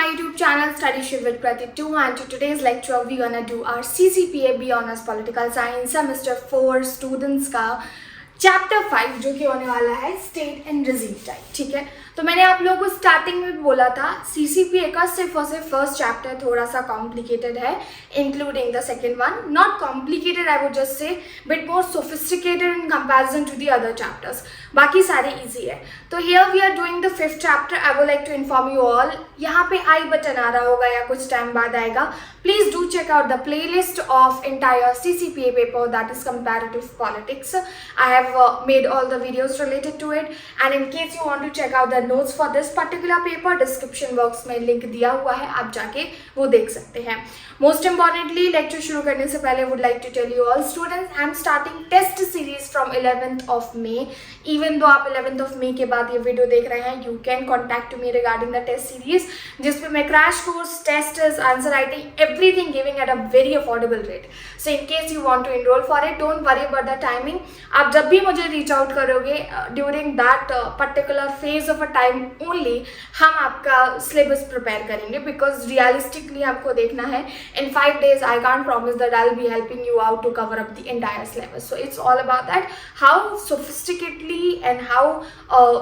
my YouTube channel Study Shift with Prati 2, and to today's lecture we're gonna do our CCPA B Honors Political Science Semester 4 students का chapter 5 जो कि होने वाला है state and regime type. ठीक है, तो मैंने आप लोगों को स्टार्टिंग में भी बोला था सीसीपीए का सिर्फ और सिर्फ फर्स्ट चैप्टर थोड़ा सा कॉम्प्लिकेटेड है, including the second one. Not complicated, I would just say bit more sophisticated in comparison to the other chapters, बाकी सारे इजी है। तो here we are doing the fifth chapter. I would like to inform you all, यहाँ पे आई button आ रहा होगा या कुछ टाइम बाद आएगा। Please do check out the playlist of entire CCPA paper, that is comparative politics. I have made all the videos related to it, and in case you want to check out the notes for this particular paper, description box में link दिया हुआ है, आप जाके वो देख सकते हैं। Most importantly, lecture शुरू करने से पहले would like to tell you all students, I am starting test series from 11th of May. Even though आप 11th of May के बाद ये वीडियो देख रहे हैं, you can contact me regarding the test series, जिसपे मैं crash course, test, answer writing, everything giving at a very affordable rate. So in case you want to enroll for it, don't worry about the timing. आप जब भी मुझे reach out करोगे during that particular phase of a time only, हम आपका syllabus prepare करेंगे, because realistically आपको देखना है in 5 days I can't promise that I'll be helping you out to cover up the entire syllabus. So it's all about that, how sophisticatedly and how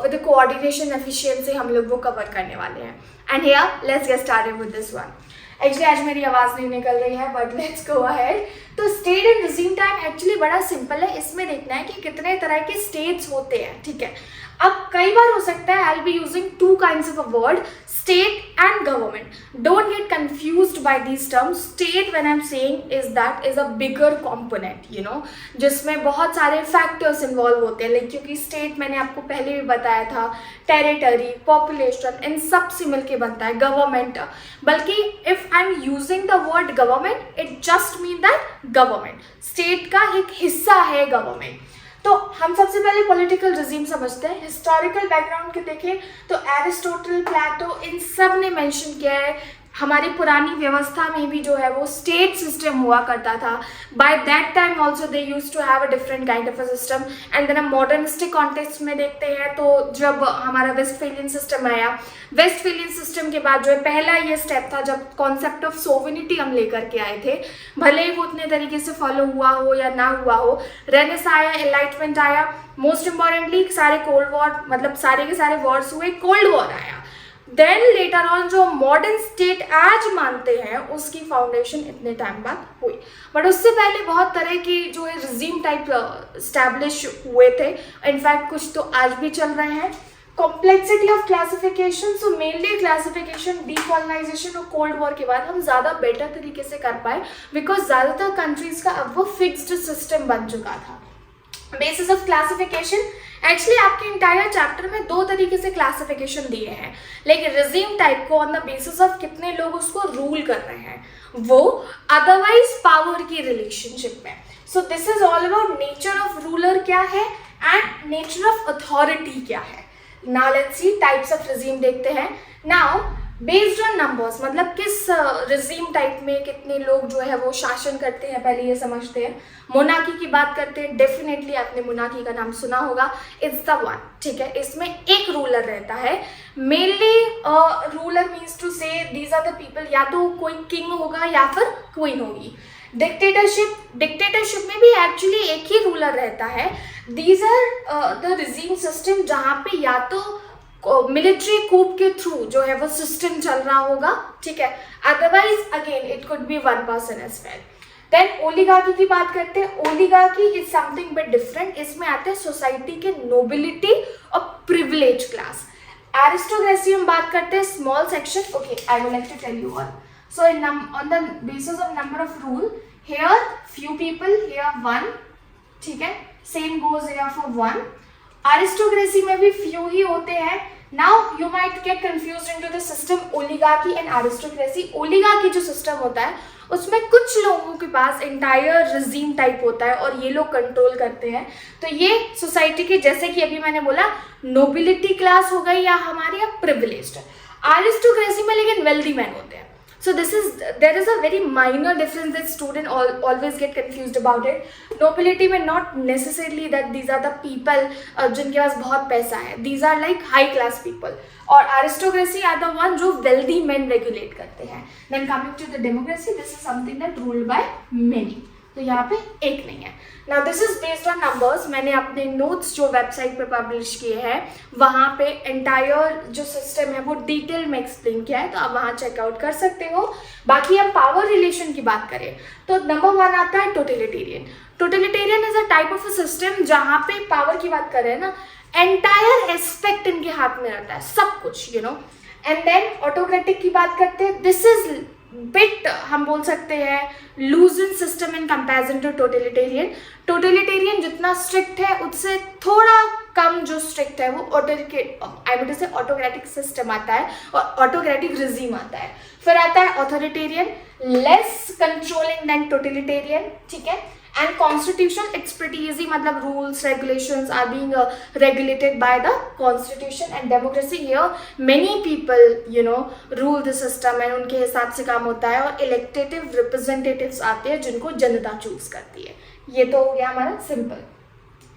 with the coordination efficiency हम लोग वो cover करने वाले हैं। And here let's get started with this one. Actually आज मेरी आवाज़ नहीं निकल रही है, बट लेट्स गो अहेड। तो state and regime time actually बड़ा सिंपल है। इसमें देखना है कि कितने तरह के स्टेट्स होते हैं। ठीक है, अब कई बार हो सकता है I will be using two kinds of a word, state and government. Don't get confused by these terms. State, when I'm saying, is a bigger component, you know, जिसमें बहुत सारे factors involve होते हैं। लेकिन क्योंकि state मैंने आपको पहले भी बताया था, territory, population, इन सब से मिलके बनता है government। बल्कि if I'm using the word government, it just mean that government, state का एक हिस्सा है government। तो हम सबसे पहले पॉलिटिकल रिजीम समझते हैं। हिस्टोरिकल बैकग्राउंड के देखें तो एरिस्टोटल, प्लेटो, इन सब ने मेंशन किया है हमारी पुरानी व्यवस्था में भी जो है वो स्टेट सिस्टम हुआ करता था। By that time also they use to have a different kind of a system. And then हम मॉडर्निस्टिक कॉन्टेक्स्ट में देखते हैं तो जब हमारा वेस्टफेलियन सिस्टम आया, वेस्टफेलियन सिस्टम के बाद जो है पहला ये स्टेप था जब कॉन्सेप्ट ऑफ सोविनिटी हम लेकर के आए थे, भले ही वो उतने तरीके से फॉलो हुआ हो या ना हुआ हो। रेनेस आया, एनलाइटमेंट आया, मोस्ट इंपॉर्टेंटली सारे कोल्ड वॉर, मतलब सारे के सारे वॉर्स हुए, कोल्ड वॉर आया। देन लेटर ऑन जो मॉडर्न स्टेट आज मानते हैं उसकी फाउंडेशन इतने टाइम बाद हुई, बट उससे पहले बहुत तरह की जो है रिजीम टाइप स्टैब्लिश हुए थे। इनफैक्ट कुछ तो आज भी चल रहे हैं। Complexity of classification, so mainly classification decolonisation और कोल्ड वॉर के बाद हम ज़्यादा बेटर तरीके से कर पाए, बिकॉज ज़्यादातर कंट्रीज़ का अब वो फिक्स्ड सिस्टम बन चुका था। बेसिस ऑफ क्लासिफिकेशन, एक्चुअली आपके इंटायर चैप्टर में दो तरीके से क्लासिफिकेशन दिए हैं, लेकिन रिजीम टाइप को ऑन द बेसिस ऑफ कितने लोग उसको रूल कर रहे हैं, वो अदरवाइज पावर की रिलेशनशिप में। So this is all about nature of ruler क्या है एंड नेचर ऑफ अथॉरिटी क्या है। Now let's C types of regime देखते हैं। नाउ बेस्ड ऑन नंबर्स, मतलब किस रिजीम टाइप में कितने लोग जो है वो शासन करते हैं, पहले ये समझते हैं। मोनार्की की बात करते हैं, डेफिनेटली आपने मोनार्की का नाम सुना होगा, इट्स द वन। ठीक है, इसमें एक रूलर रहता है। मेनली रूलर मीन्स टू से दीज आर द पीपल, या तो कोई किंग होगा या फिर क्वीन होगी। डिक्टेटरशिप में भी एक्चुअली एक ही रूलर रहता है। These are the regime system जहाँ पे या तो मिलिट्री कूप के थ्रू जो है वो सिस्टम चल रहा होगा। ठीक है, otherwise again it could be one person as well. Then oligarchy की बात करते हैं। Oligarchy is something bit different. इसमें आते हैं सोसाइटी के नोबिलिटी और प्रिविलेज क्लास। एरिस्टोक्रेसी हम बात करते हैं, small section. Okay, I would like to tell you all. So on the basis of number of rule, here few people, here one. ठीक है, same goes here for one. Aristocracy में भी few ही होते हैं। Now you might get confused into the system oligarchy and aristocracy. Oligarchy जो system होता है उसमें कुछ लोगों के पास एंटायर रिजीम टाइप होता है और ये लोग कंट्रोल करते हैं। तो ये सोसाइटी के, जैसे कि अभी मैंने बोला, नोबिलिटी क्लास हो गई या हमारे यहाँ प्रिविलेज्ड। एरिस्टोक्रेसी में लेकिन वेल्दी मैन होते हैं। So there is a very minor difference that student always get confused about it. Nobility में not necessarily that these are the people जिनके पास बहुत पैसा है. These are like high class people. और aristocracy are the one जो wealthy men regulate करते हैं. Then coming to the democracy, this is something that ruled by many. तो यहाँ पे एक नहीं है. Now this is based on numbers. मैंने अपने नोट्स जो वेबसाइट पे पब्लिश किए हैं वहाँ पे एंटायर जो सिस्टम है वो डिटेल में एक्सप्लेन किया है, तो आप वहाँ चेकआउट कर सकते हो. बाकी हम पावर रिलेशन की बात करें तो नंबर 1 आता है totalitarian. Totalitarian is a type of a system जहाँ पे पावर की बात करें ना, एंटायर एस्पेक्ट इनके हाथ में रहता है, सब कुछ, you know. And then autocratic की बात करते हैं. दिस इज बिट हम बोल सकते हैं loosen system in comparison to totalitarian. Totalitarian जितना स्ट्रिक्ट है उससे थोड़ा कम जो स्ट्रिक्ट है वो ऑटोक्रेटिक सिस्टम आता है और ऑटोक्रेटिक रिजीम आता है. फिर आता है authoritarian, less controlling than totalitarian, ठीक है. And constitution, it's pretty easy, मतलब rules, regulations are being regulated by the constitution. And democracy here, many people, you know, rule the system and उनके हिसाब से काम होता है. और elective representatives आते हैं जिनको जनता चूज करती है. ये तो हो गया हमारा simple.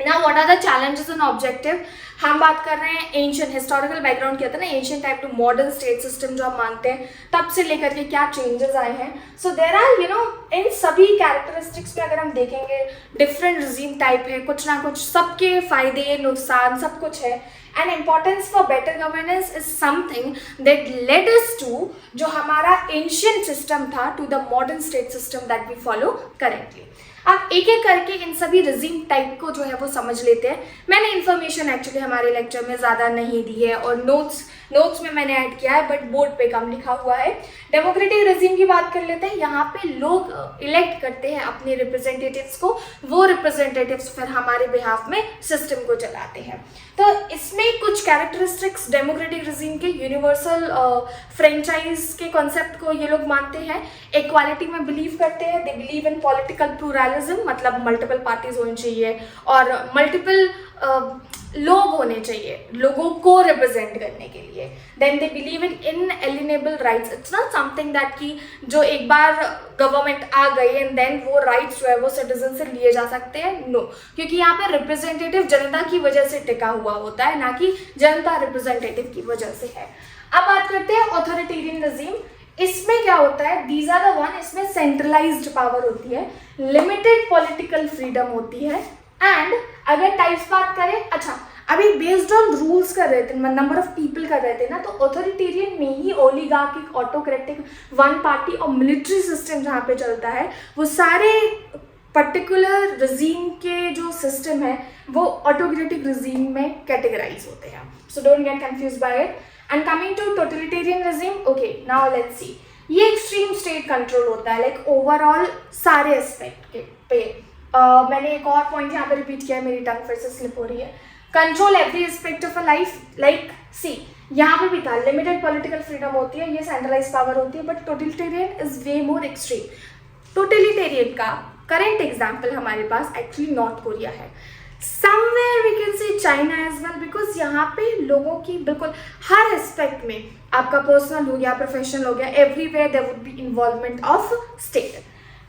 Now what are the challenges and objective? हम बात कर रहे हैं एंशियंट हिस्टोरिकल बैकग्राउंड क्या था ना, ancient type two modern state system जो हम मानते हैं तब से लेकर के क्या चेंजेस आए हैं. सो देर आर, यू नो, इन सभी कैरेक्टरिस्टिक्स पे अगर हम देखेंगे डिफरेंट रिजीम टाइप है, कुछ ना कुछ सबके फायदे नुकसान सब कुछ है. And importance for better governance is something that led us to जो हमारा एंशियंट सिस्टम था to the modern state system that we follow currently. आप एक एक करके इन सभी रिजीम टाइप को जो है वो समझ लेते हैं. मैंने इन्फॉर्मेशन एक्चुअली हमारे लेक्चर में ज़्यादा नहीं दी है और नोट्स में मैंने ऐड किया है, बट बोर्ड पे कम लिखा हुआ है. डेमोक्रेटिक रिजीम की बात कर लेते हैं. यहाँ पे लोग इलेक्ट करते हैं अपने रिप्रेजेंटेटिव्स को, वो रिप्रेजेंटेटिव्स फिर हमारे बिहाफ में सिस्टम को चलाते हैं. तो इसमें कुछ कैरेक्टरिस्टिक्स डेमोक्रेटिक रिजीम के यूनिवर्सल फ्रेंचाइज के कॉन्सेप्ट को ये लोग मानते हैं. इक्वालिटी में बिलीव करते हैं. दे बिलीव इन पॉलिटिकल प्लूरलिज्म, मतलब मल्टीपल पार्टीज होनी चाहिए और मल्टीपल लोग होने चाहिए लोगों को रिप्रेजेंट करने के लिए. Then they believe in inalienable rights. It's not something that कि जो एक बार गवर्नमेंट आ गई एंड देन वो राइट्स जो है वो सिटीजन से लिए जा सकते हैं. नो, क्योंकि यहाँ पे रिप्रेजेंटेटिव जनता की वजह से टिका हुआ होता है, ना कि जनता रिप्रेजेंटेटिव की वजह से है. अब बात करते हैं ऑथोरिटेरियन रिजीम. इसमें क्या होता है, दीज आर द वन, इसमें सेंट्रलाइज्ड पावर होती है, लिमिटेड पॉलिटिकल फ्रीडम होती है. एंड अगर टाइप्स बात करें, अच्छा अभी बेस्ड ऑन रूल्स कर रहे थे, नंबर ऑफ पीपल कर रहे थे ना, तो ऑथोरिटेरियन में ही ओलिगार्किक, ऑटोक्रेटिक, वन पार्टी और मिलिट्री सिस्टम जहाँ पे चलता है वो सारे पर्टिकुलर रिजीम के जो सिस्टम है वो ऑटोक्रेटिक रिजीम में कैटेगराइज होते हैं. So don't get confuse by it. And coming to totalitarian regime, okay now let's see. ये एक्सट्रीम स्टेट कंट्रोल होता है, लाइक ओवरऑल सारे एस्पेक्ट के पे. मैंने एक और पॉइंट यहाँ पे रिपीट किया है, मेरी टंग फिर से स्लिप हो रही है. Control every aspect of a life, like see यहाँ पे भी था लिमिटेड पॉलिटिकल फ्रीडम होती है, ये सेंट्रलाइज पावर होती है. But totalitarian is way more extreme. Totalitarian का करेंट एग्जाम्पल हमारे पास एक्चुअली नॉर्थ कोरिया है. Somewhere we can see China as well, because यहाँ पे लोगों की बिल्कुल हर एस्पेक्ट में, आपका पर्सनल हो गया, प्रोफेशनल हो गया, everywhere there would be involvement of state.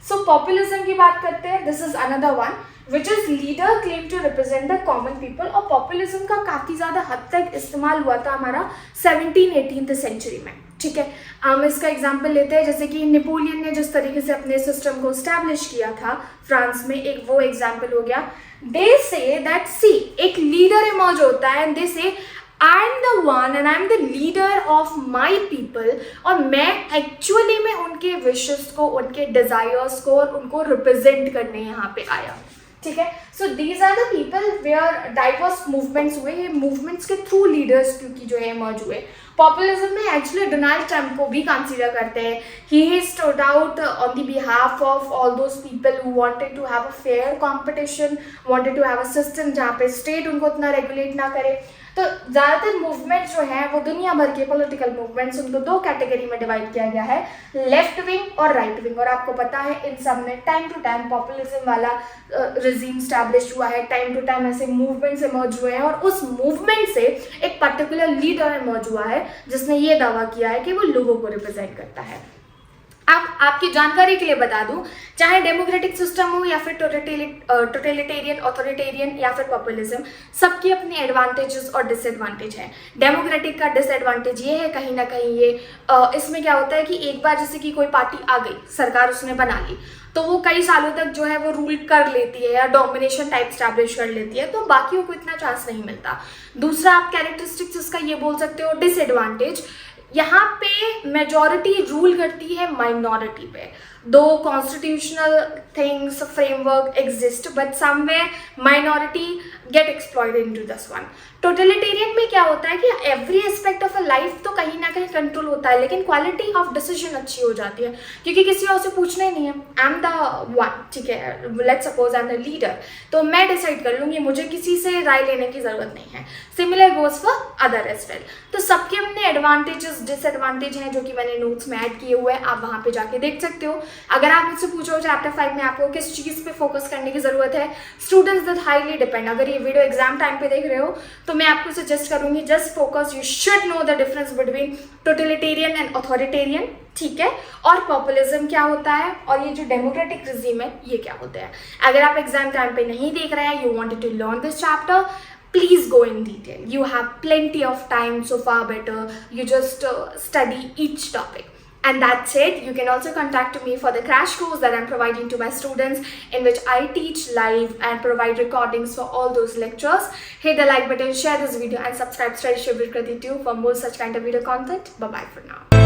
So populism की बात करते हैं. This is another one which is leader claim to represent the common people. और पॉपुलिज्म का काफ़ी ज़्यादा हद तक इस्तेमाल हुआ था हमारा 17th-18th सेंचुरी में, ठीक है. हम इसका एग्जाम्पल लेते हैं, जैसे कि नेपोलियन ने जिस तरीके से अपने सिस्टम को स्टैब्लिश किया था फ्रांस में, एक वो एग्जाम्पल हो गया. दे से दैट सी एक लीडर इमर्ज होता है एंड दे से I am the one and I am the leader of my people. और मैं एक्चुअली में उनके विशेस को, उनके डिजायर्स को और उनको रिप्रेजेंट करने यहाँ पे आया, ठीक है. So these are the people where diverse movements हुए. ये मूवमेंट्स के थ्रू लीडर्स क्योंकि जो है इमर्ज हुए. पॉपुलिज्म में एक्चुअली डोनाल्ड ट्रंप को भी कंसीडर करते हैं. He stood out on the behalf of all those people who wanted to have a fair competition, wanted to have a system जहाँ पे स्टेट उनको उतना रेगुलेट ना करे. तो ज़्यादातर मूवमेंट जो है वो दुनिया भर के पॉलिटिकल मूवमेंट्स, उनको दो कैटेगरी में डिवाइड किया गया है, लेफ्ट विंग और राइट विंग. और आपको पता है इन सब में टाइम टू टाइम पॉपुलिज्म वाला रिजीम स्टैब्लिश हुआ है, टाइम टू टाइम ऐसे मूवमेंट्स इमर्ज हुए हैं और उस मूवमेंट से एक पर्टिकुलर लीडर इमर्ज हुआ है जिसने ये दावा किया है कि वो लोगों को रिप्रेजेंट करता है. अब आपकी जानकारी के लिए बता दूं, चाहे डेमोक्रेटिक सिस्टम हो या फिर टोटलिटेरियन, ऑथोरिटेरियन या फिर पॉपुलिज्म, सबकी अपनी एडवांटेजेस और डिसएडवांटेज है। डेमोक्रेटिक का डिसएडवांटेज ये है कहीं ना कहीं ये इसमें क्या होता है कि एक बार जैसे कि कोई पार्टी आ गई, सरकार उसने बना ली, तो वो कई सालों तक जो है वो रूल कर लेती है या डोमिनेशन टाइप स्टैब्लिश कर लेती है, तो बाकियों को इतना चांस नहीं मिलता। दूसरा आप कैरेक्टरिस्टिक्स इसका ये बोल सकते हो डिसएडवांटेज, यहाँ पे मेजॉरिटी रूल करती है माइनॉरिटी पे। दो constitutional things framework exist but somewhere minority get exploited into this one. Totalitarian में क्या होता है कि every aspect of a life तो कहीं ना कहीं कंट्रोल होता है, लेकिन क्वालिटी ऑफ डिसीजन अच्छी हो जाती है क्योंकि किसी और से पूछना ही नहीं है। आई एम द वन, ठीक है, let's suppose I am the leader, तो मैं डिसाइड कर लूंगी, मुझे किसी से राय लेने की जरूरत नहीं है। Similar goes for other as well. तो सबके अपने एडवांटेजेस डिसएडवांटेज हैं जो कि मैंने नोट्स में ऐड किए हुए हैं, आप वहां पे जाके देख सकते हो। अगर आप मुझसे पूछो चैप्टर 5 में आपको किस चीज़ पे फोकस करने की जरूरत है, स्टूडेंट्स दैट हाईली डिपेंड। अगर ये वीडियो एग्जाम टाइम पे देख रहे हो तो मैं आपको सजेस्ट करूंगी just focus, you should know the difference between totalitarian and authoritarian, ठीक है, और पॉपुलिज्म क्या होता है, और ये जो डेमोक्रेटिक रिजीम है ये क्या होता है। अगर आप एग्जाम टाइम पे नहीं देख रहे हैं, you wanted to learn this chapter, please go in detail. You have plenty of time, so far better you just study each topic. And that's it. You can also contact me for the crash course that I'm providing to my students, in which I teach live and provide recordings for all those lectures. Hit the like button, share this video and subscribe to Study with Kriti too for more such kind of video content. Bye bye for now.